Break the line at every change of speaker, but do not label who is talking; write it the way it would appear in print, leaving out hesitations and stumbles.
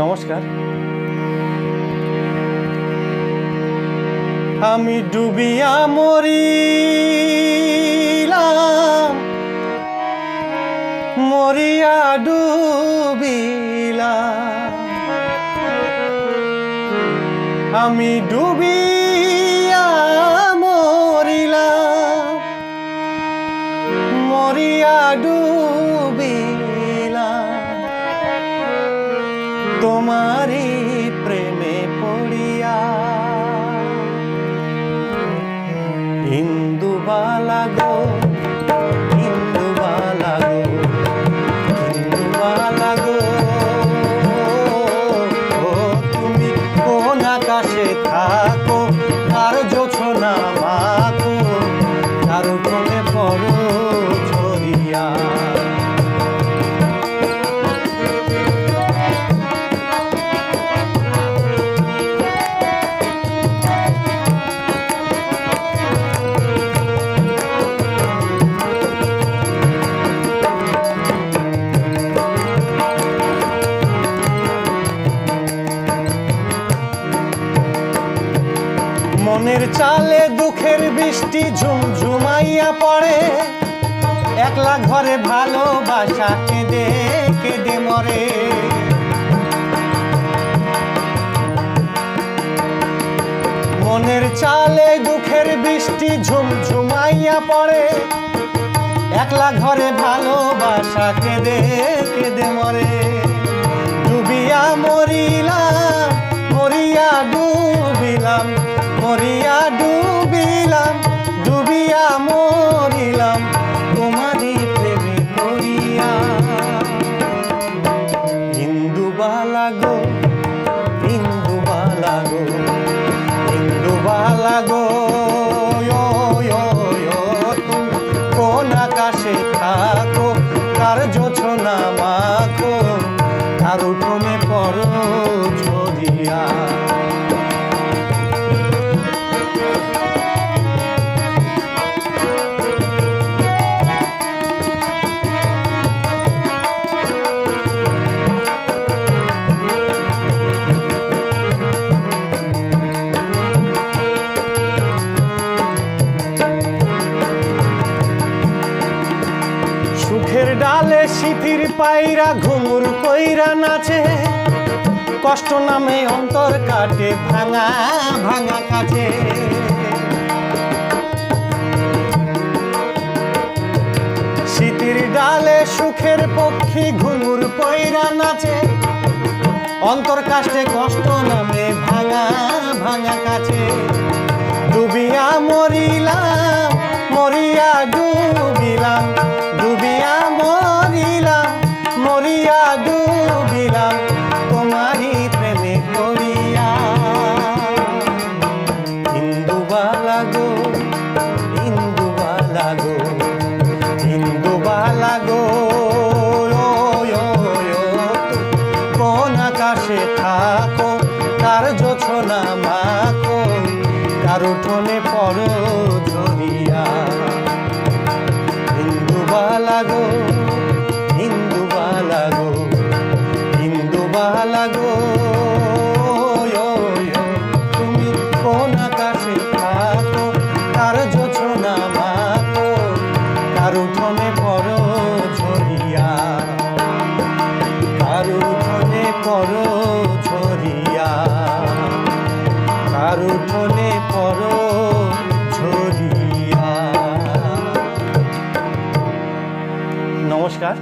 নমস্কার। আমি ডুবিয়া মরিলাম, মরিয়া ডুবিলাম। আমি ডুবিয়া মরিলাম, মরিয়া ডুবিলাম। তোমারি প্রেমে পড়িয়া ইন্দুবালা গো, ইন্দুবালা গো, ইন্দুবালা গো। ও তুমি কোন আকাশে থাকো, আর জোছনা মাখো, তার কোণে পড়ো ঝরিয়া। মনের চালে দুঃখের বৃষ্টি ঝুমঝুমাইয়া পড়ে, একলা ঘরে ভালোবাসা কেঁদে কেঁদে মরে। মনের চালে দুঃখের বৃষ্টি ঝুমঝুমাইয়া পড়ে, একলা ঘরে ভালোবাসা কেঁদে কেঁদে মরে। ডুবিয়া মরিলাম, মরিয়া ডুবিলাম, মরিয়া ডুবিলাম, ডুবিয়া মরিলাম, তোমারি প্রেমে পড়িয়া। ইন্দুবালা গো, ইন্দুবালা গো, ইন্দুবালা গো। তুমি কোন আকাশে থাকো, কার জোছনা মাখো, কার উঠোনে পড়ো ঝরিয়া। সুখের ডালে সিথির পায়রা ঘুঙুর কইরা নাচে, কষ্ট নামে অন্তর কাটে ভাঙা ভাঙা কাছে। সিথির ডালে সুখের পক্ষী ঘুঙুর কইরা নাচে, অন্তর কাষ্টে কষ্ট নামে ভাঙা ভাঙা কাছে। ডুবিয়া মরিলাম, মরিয়া ডুবিলাম, ডুবিয়া মরিলাম, মরিয়া ডুবিলাম, তোমারি প্রেমে পড়িয়া। ইন্দুবালা গো, ইন্দুবালা গো, ইন্দুবালা গো। কোন আকাশে থাকো, কার জোছনা মাখো, কার উঠোনে পড়ো ঝরিয়া। ইন্দুবালা গো, ইন্দুবালা গো, ইন্দুবালা গো। তুমি কোন আকাশে থাকো, কার জোছনা মাখো, কার উঠোনে পড়ো ঝরিয়া, কার উঠোনে পড়ো ঝরিয়া, কার উঠোনে পড়ো ঝরিয়া। নমস্কার।